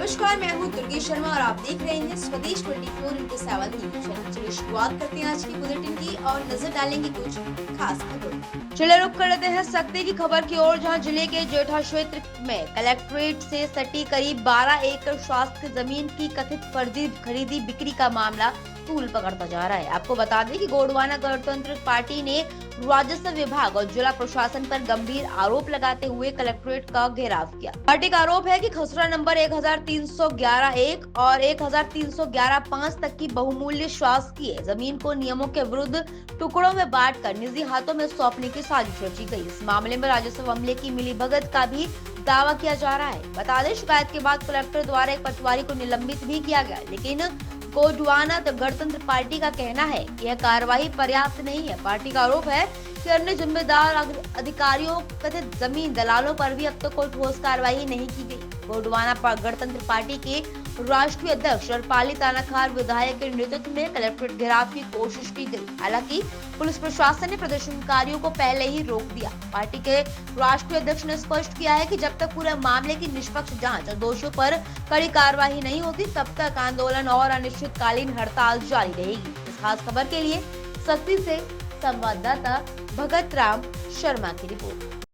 नमस्कार, मैं हूँ दुर्गे शर्मा और आप देख रहे हैं स्वदेश 24x7 न्यूज। चलिए शुरुआत करते हैं आज की बुलेटिन की और नजर डालेंगे कुछ खास खबरों। चलिए रुक कर लेते हैं सख्ती की खबर की ओर, जहां जिले के जेठा क्षेत्र में कलेक्ट्रेट से सटी करीब 12 एकड़ स्वास्थ्य जमीन की कथित फर्जी खरीदी बिक्री का मामला तूल पकड़ता जा रहा है। आपको बता दें कि गोंडवाना गणतंत्र पार्टी ने राजस्व विभाग और जिला प्रशासन पर गंभीर आरोप लगाते हुए कलेक्ट्रेट का घेराव किया। पार्टी का आरोप है कि खसरा नंबर 1311-1 और 1311-5 तक की बहुमूल्य शासकीय जमीन को नियमों के विरुद्ध टुकड़ों में बांटकर निजी हाथों में सौंपने की साजिश रची गई। इस मामले में राजस्व अमले की मिलीभगत का भी दावा किया जा रहा है। बता दें, शिकायत के बाद कलेक्टर द्वारा एक पटवारी को निलंबित भी किया गया, लेकिन गोंडवाना गणतंत्र पार्टी का कहना है कि यह कार्रवाई पर्याप्त नहीं है। पार्टी का आरोप है कि अन्य जिम्मेदार अधिकारियों कथित जमीन दलालों पर भी अब तक कोई ठोस कार्रवाई नहीं की गई। गोंडवाना गणतंत्र पार्टी के राष्ट्रीय अध्यक्ष और पाली तानाखार विधायक के नेतृत्व में कलेक्ट्रेट घेराव की कोशिश की गई। हालांकि पुलिस प्रशासन ने प्रदर्शनकारियों को पहले ही रोक दिया। पार्टी के राष्ट्रीय अध्यक्ष ने स्पष्ट किया है कि जब तक पूरे मामले की निष्पक्ष जांच और दोषियों पर कड़ी कार्रवाई नहीं होती, तब तक आंदोलन और अनिश्चितकालीन हड़ताल जारी रहेगी। इस खास खबर के लिए सख्ती से संवाददाता भगत राम शर्मा की रिपोर्ट।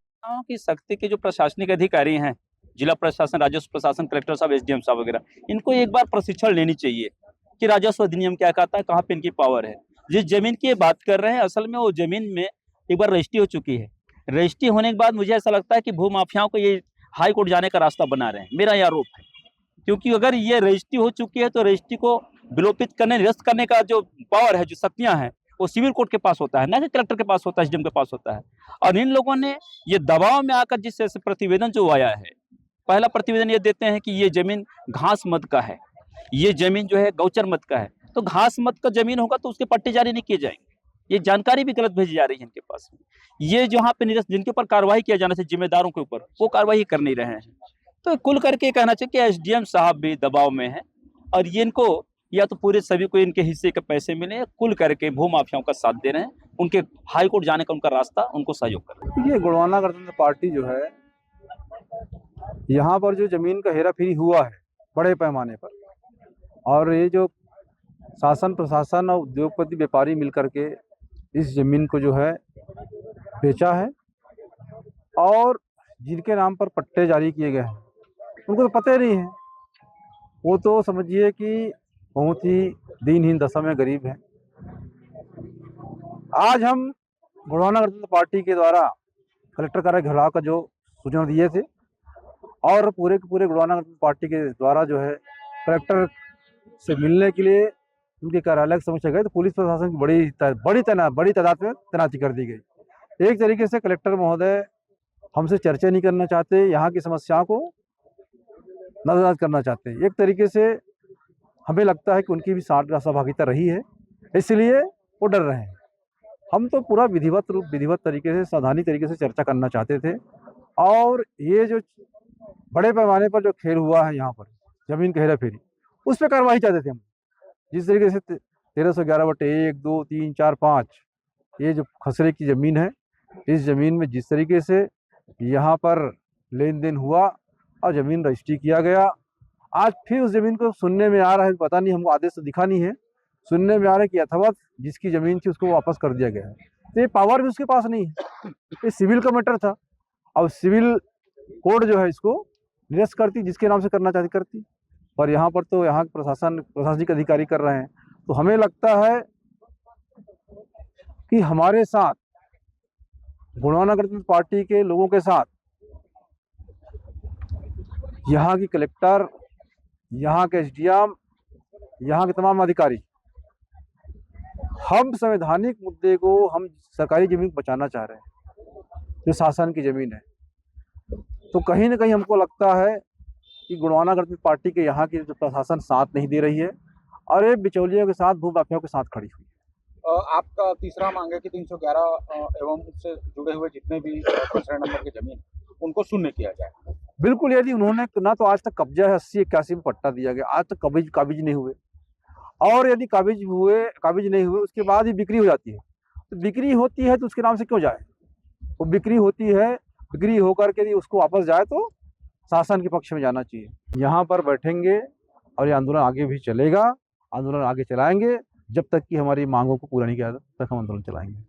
की सख्ती के जो प्रशासनिक अधिकारी हैं, जिला प्रशासन, राजस्व प्रशासन, कलेक्टर साहब, एसडीएम साहब वगैरह, इनको एक बार प्रशिक्षण लेनी चाहिए कि राजस्व अधिनियम क्या कहता है, कहाँ पे इनकी पावर है। जिस जमीन की बात कर रहे हैं, असल में वो जमीन में एक बार रजिस्ट्री हो चुकी है। रजिस्ट्री होने के बाद मुझे ऐसा लगता है कि भू माफियाओं को ये हाई कोर्ट जाने का रास्ता बना रहे हैं, मेरा यह आरोप है। क्योंकि अगर ये रजिस्ट्री हो चुकी है तो रजिस्ट्री को विलोपित करने, निरस्त करने का जो पावर है, जो शक्तियां हैं, वो सिविल कोर्ट के पास होता है, ना कि कलेक्टर के पास होता है, एसडीएम के पास होता है। और इन लोगों ने ये दबाव में आकर जिस प्रतिवेदन जो आया है, पहला प्रतिवेदन ये देते हैं कि ये जमीन घास मत का है, ये जमीन जो है गौचर मत का है। तो घास मत का जमीन होगा तो उसके पट्टे जारी नहीं किए जाएंगे। ये जानकारी भी गलत भेजी जा रही है इनके पास में। ये जो यहाँ पे निरस्त, जिनके ऊपर कार्रवाई किया जाना चाहिए, जिम्मेदारों के ऊपर, वो कार्रवाई कर नहीं रहे हैं। तो कुल करके कहना चाहिए कि एसडीएम साहब भी दबाव में है और ये इनको या तो पूरे सभी को इनके हिस्से के पैसे मिले, कुल करके भू माफियाओं का साथ दे रहे हैं, उनके हाई कोर्ट जाने का उनका रास्ता उनको सहयोग कर रहे हैं। ये गोंडवाना गणतंत्र पार्टी जो है, यहाँ पर जो जमीन का हेराफेरी हुआ है बड़े पैमाने पर, और ये जो शासन प्रशासन और उद्योगपति व्यापारी मिलकर के इस जमीन को जो है बेचा है और जिनके नाम पर पट्टे जारी किए गए हैं उनको तो पता ही नहीं है। वो तो समझिए कि बहुत ही दीनहीन दशा में गरीब है। आज हम गोंडवाना गणतंत्र पार्टी के द्वारा कलेक्टर कार्यालय घेराव का जो सूचना दिए थे और पूरे के पूरे गोंडवाना गणतंत्र पार्टी के द्वारा जो है कलेक्टर से मिलने के लिए उनके कार्यालय के समक्ष गए, तो पुलिस प्रशासन की बड़ी तादाद में तैनाती कर दी गई। एक तरीके से कलेक्टर महोदय हमसे चर्चा नहीं करना चाहते, यहाँ की समस्याओं को नजरअंदाज करना चाहते हैं। एक तरीके से हमें लगता है कि उनकी भी सहभागिता रही है, इसलिए वो डर रहे हैं। हम तो पूरा विधिवत तरीके से, सावधानी तरीके से चर्चा करना चाहते थे। और ये जो बड़े पैमाने पर जो खेल हुआ है यहाँ पर जमीन का हेराफेरी, उस पर कार्रवाई चाहते थे हम। जिस तरीके से 1311/1, 2, 3, 4, 5 ये जो खसरे की ज़मीन है, इस ज़मीन में जिस तरीके से यहाँ पर लेन देन हुआ और ज़मीन रजिस्ट्री किया गया, आज फिर उस ज़मीन को सुनने में आ रहा है, पता नहीं, हमको आदेश तो दिखा नहीं है, सुनने में आ रहा है कि यथावत जिसकी ज़मीन थी उसको वापस कर दिया गया है। तो ये पावर भी उसके पास नहीं है, ये सिविल का मैटर था। और सिविल कोर्ट जो है इसको निरस्त करती, जिसके नाम से करना चाहती करती, पर यहाँ पर तो यहाँ प्रशासनिक अधिकारी कर रहे हैं। तो हमें लगता है कि हमारे साथ गोंडवाना गणतंत्र पार्टी के लोगों के साथ यहाँ की कलेक्टर, यहाँ के एसडीएम, यहाँ के तमाम अधिकारी, हम संवैधानिक मुद्दे को, हम सरकारी जमीन को बचाना चाह रहे हैं जो शासन की जमीन है। तो कहीं ना कहीं हमको लगता है कि गोंडवाना गणतंत्र पार्टी के यहाँ की जो प्रशासन साथ नहीं दे रही है और ये बिचौलियों के साथ, भू माफियाओं के साथ खड़ी हुई है। आपका तीसरा मांग है कि 311 एवं उससे जुड़े हुए जितने भी खसरा नंबर की जमीन उनको शून्य किया जाए। बिल्कुल, यदि उन्होंने ना तो आज तक कब्जा है 80-81 में पट्टा दिया गया, आज तक काबिज नहीं हुए, और यदि काबिज नहीं हुए उसके बाद ही बिक्री हो जाती है। तो बिक्री होती है तो उसके नाम से क्यों जाए? वो बिक्री होती है, बिक्री होकर के यदि उसको वापस जाए तो शासन के पक्ष में जाना चाहिए। यहाँ पर बैठेंगे और ये आंदोलन आगे भी चलेगा, आंदोलन आगे चलाएंगे जब तक कि हमारी मांगों को पूरा नहीं किया तब तक हम आंदोलन चलाएंगे।